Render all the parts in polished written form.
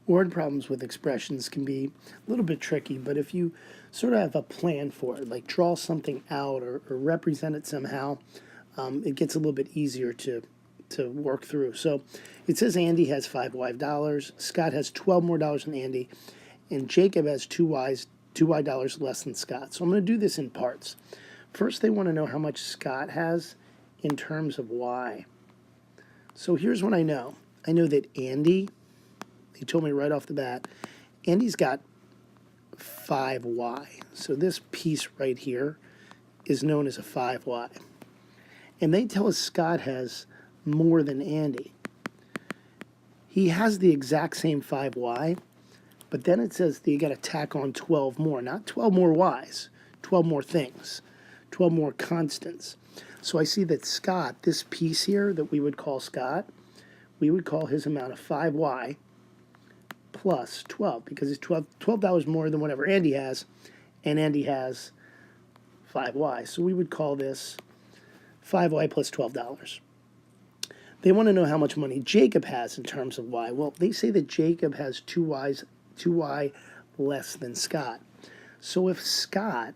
Word problems with expressions can be a little bit tricky, but if you sort of have a plan for it, like draw something out or represent it somehow, it gets a little bit easier to work through. So it says Andy has $5 Scott has 12 more dollars than Andy, and Jacob has two Y dollars less than Scott. So I'm going to do this in parts. First, they want to know how much Scott has in terms of Y. So here's what I know. I know that Andy, he told me right off the bat, Andy's got 5Y. So this piece right here is known as a 5Y. And they tell us Scott has more than Andy. He has the exact same 5Y, but then it says that you got to tack on 12 more, not 12 more Ys, 12 more things, 12 more constants. So I see that Scott, this piece here that we would call Scott, we would call his amount of 5Y plus 12, because it's $12 more than whatever Andy has, and Andy has 5Y. So we would call this 5Y plus $12. They want to know how much money Jacob has in terms of Y. Well, they say that Jacob has 2Y less than Scott. So if Scott,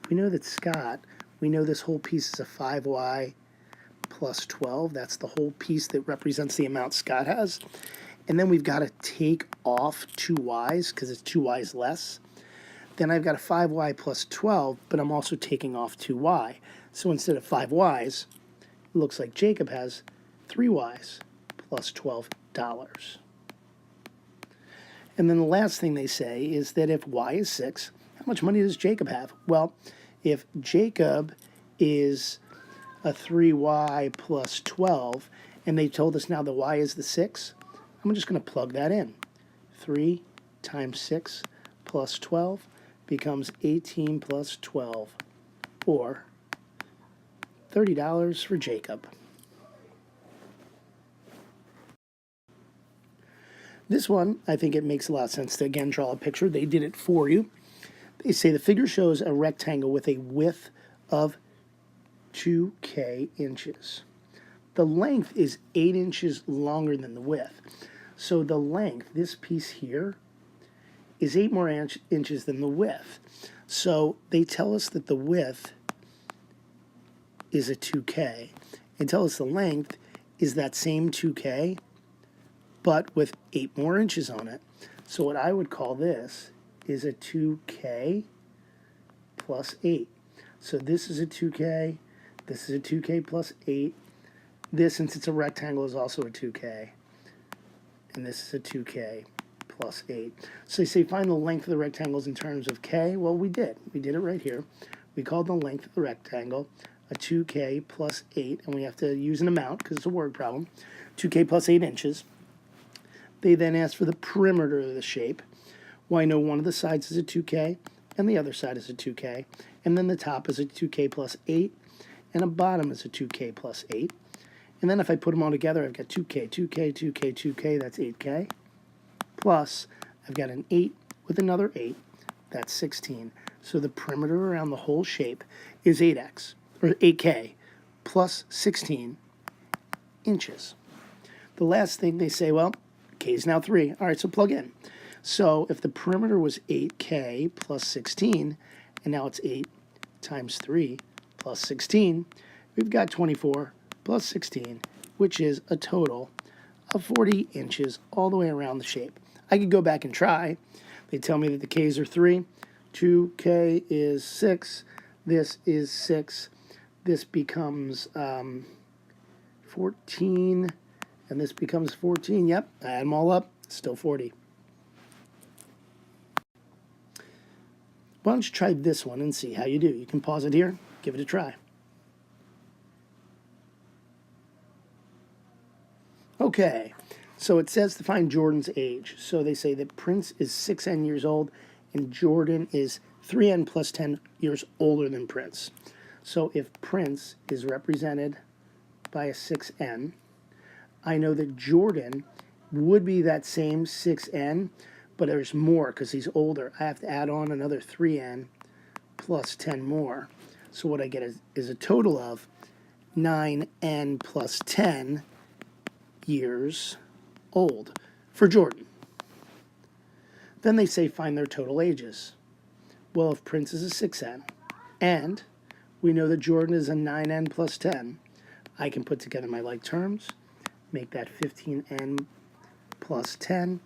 we know that Scott, we know this whole piece is a 5Y plus 12. That's the whole piece that represents the amount Scott has. And then we've got to take off 2Ys because it's 2Ys less. Then I've got a 5Y plus 12, but I'm also taking off 2Y. So instead of 5Ys, it looks like Jacob has 3Ys plus $12. And then the last thing they say is that if Y is 6, how much money does Jacob have? Well, if Jacob is a 3Y plus 12, and they told us now that Y is the 6, I'm just going to plug that in. 3 times 6 plus 12 becomes 18 plus 12, or $30 for Jacob. This one, I think it makes a lot of sense to, again, draw a picture. They did it for you. They say the figure shows a rectangle with a width of 2K inches. The length is 8 inches longer than the width. So the length, this piece here, is 8 more inches than the width. So they tell us that the width is a 2K, and tell us the length is that same 2K, but with 8 more inches on it. So what I would call this is a 2K plus 8. So this is a 2K, this is a 2K plus 8. This, since it's a rectangle, is also a 2K. And this is a 2K plus 8. So they say find the length of the rectangles in terms of K. Well, we did. We did it right here. We called the length of the rectangle a 2K plus 8, and we have to use an amount because it's a word problem. 2K plus 8 inches. They then asked for the perimeter of the shape. Well, I know one of the sides is a 2K, and the other side is a 2K. And then the top is a 2K plus 8, and the bottom is a 2K plus 8. And then if I put them all together, I've got 2K, 2K, 2K, 2K, that's 8K. Plus, I've got an 8 with another 8, that's 16. So the perimeter around the whole shape is 8x, or 8K, plus 16 inches. The last thing they say, well, K is now 3. All right, so plug in. So if the perimeter was 8K plus 16, and now it's 8 times 3 plus 16, we've got 24 plus 16, which is a total of 40 inches all the way around the shape. I could go back and try. They tell me that the K's are 3, 2K is 6, this is 6, this becomes 14, and this becomes 14. Yep, I add them all up, still 40. Why don't you try this one and see how you do? You can pause it here, give it a try. Okay, so it says to find Jordan's age. So they say that Prince is 6N years old and Jordan is 3N plus 10 years older than Prince. So if Prince is represented by a 6N, I know that Jordan would be that same 6N, but there's more because he's older. I have to add on another 3N plus 10 more. So what I get is a total of 9N plus 10 years old, for Jordan. Then they say find their total ages. Well, if Prince is a 6N, and we know that Jordan is a 9N plus 10, I can put together my like terms, make that 15N plus 10,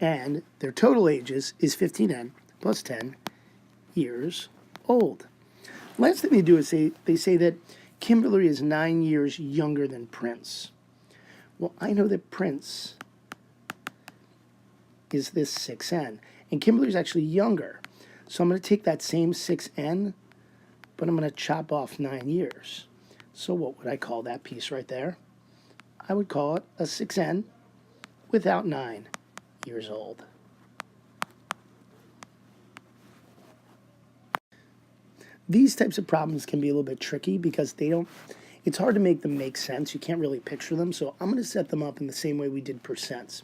and their total ages is 15N plus 10 years old. Last thing they do is they say that Kimberly is 9 years younger than Prince. Well, I know that Prince is this 6N, and Kimberly is actually younger. So I'm going to take that same 6N, but I'm going to chop off 9 years. So what would I call that piece right there? I would call it a 6N without 9 years old. These types of problems can be a little bit tricky because it's hard to make them make sense. You can't really picture them. So I'm going to set them up in the same way we did percents.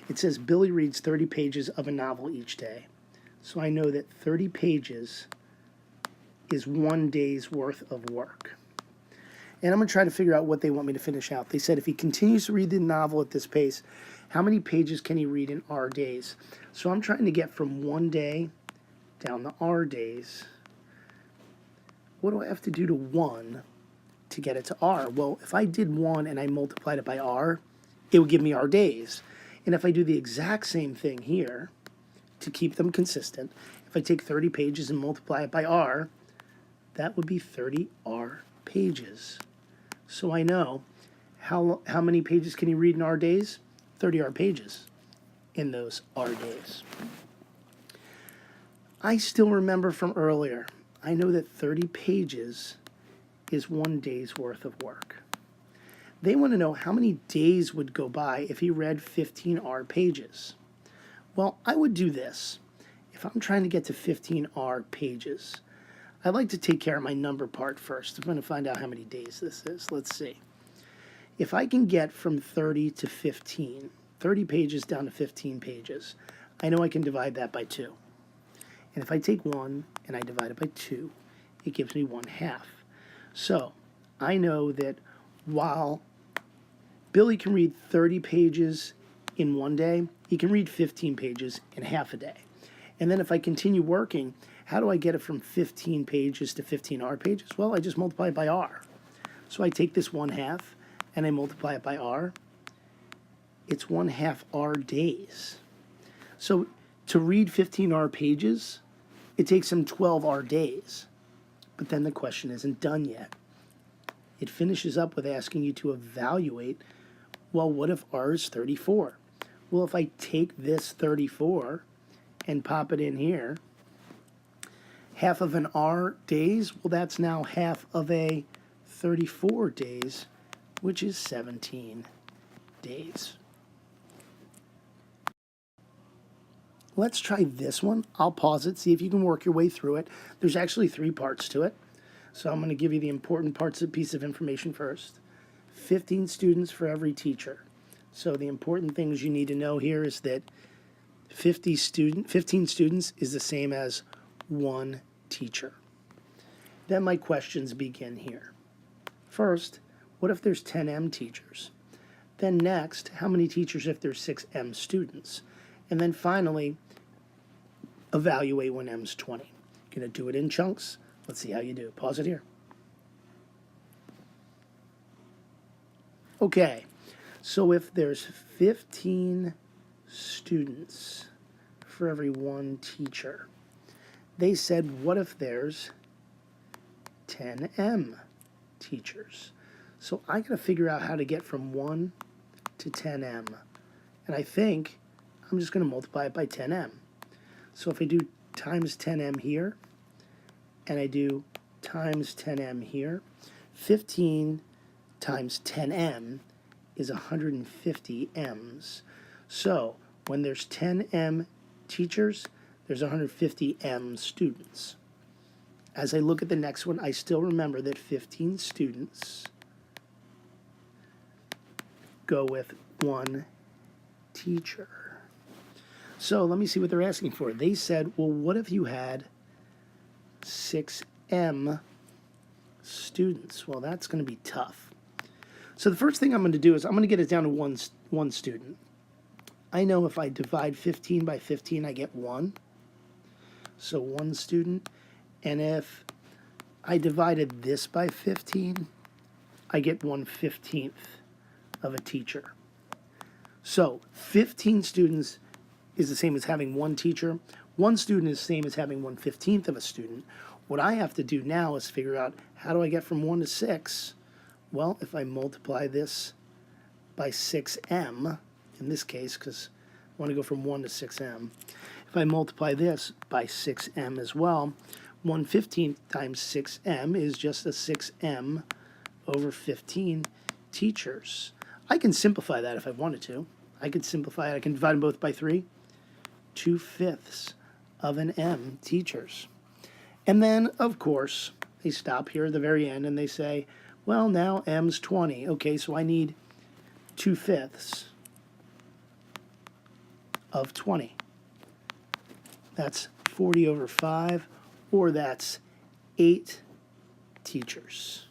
It says Billy reads 30 pages of a novel each day. So I know that 30 pages is 1 day's worth of work. And I'm going to try to figure out what they want me to finish out. They said if he continues to read the novel at this pace, how many pages can he read in R days? So I'm trying to get from 1 day down to R days. What do I have to do to 1 to get it to R? Well, if I did 1 and I multiplied it by R, it would give me R days. And if I do the exact same thing here, to keep them consistent, if I take 30 pages and multiply it by R, that would be 30 R pages. So I know how many pages can he read in R days? 30 R pages in those R days. I still remember from earlier, I know that 30 pages is 1 day's worth of work. They want to know how many days would go by if he read 15 R pages. Well, I would do this. If I'm trying to get to 15 R pages, I'd like to take care of my number part first. I'm going to find out how many days this is. Let's see. If I can get from 30 to 15, 30 pages down to 15 pages, I know I can divide that by 2. And if I take 1 and I divide it by 2, it gives me 1/2. So I know that while Billy can read 30 pages in 1 day, he can read 15 pages in half a day. And then if I continue working, how do I get it from 15 pages to 15 R pages? Well, I just multiply it by R. So I take this 1/2 and I multiply it by R. It's 1/2 R days. So to read 15 R pages, it takes him 12 R days. But then the question isn't done yet. It finishes up with asking you to evaluate, well, what if R is 34? Well, if I take this 34 and pop it in here, half of an R days, well, that's now half of a 34 days, which is 17 days. Let's try this one. I'll pause it, see if you can work your way through it. There's actually 3 parts to it. So I'm going to give you the important parts of piece of information first. 15 students for every teacher. So the important things you need to know here is that 15 students is the same as 1 teacher. Then my questions begin here. First, what if there's 10 M teachers? Then next, how many teachers if there's 6 M students? And then finally, evaluate when M's 20. You're going to do it in chunks. Let's see how you do. Pause it here. Okay, so if there's 15 students for every 1 teacher, they said, what if there's 10 M teachers? So I got to figure out how to get from 1 to 10 M. And I think I'm just going to multiply it by 10M. So if I do times 10M here, and I do times 10M here, 15 times 10M is 150 M's. So when there's 10 M teachers, there's 150 M students. As I look at the next one, I still remember that 15 students go with 1 teacher. So let me see what they're asking for. They said, well, what if you had 6M students? Well, that's going to be tough. So the first thing I'm going to do is I'm going to get it down to one student. I know if I divide 15 by 15, I get 1. So 1 student. And if I divided this by 15, I get 1/15 of a teacher. So 15 students is the same as having 1 teacher. 1 student is the same as having 1/15 of a student. What I have to do now is figure out, how do I get from 1 to 6? Well, if I multiply this by 6m, in this case, because I want to go from 1 to 6m. If I multiply this by 6m as well, 1/15 times 6m is just a 6m over 15 teachers. I can simplify that if I wanted to. I could simplify it. I can divide them both by 3. 2/5 of an m teachers. And then, of course, they stop here at the very end and they say, well, now m's 20. Okay, so I need 2/5 of 20. That's 40 over 5, or that's 8 teachers.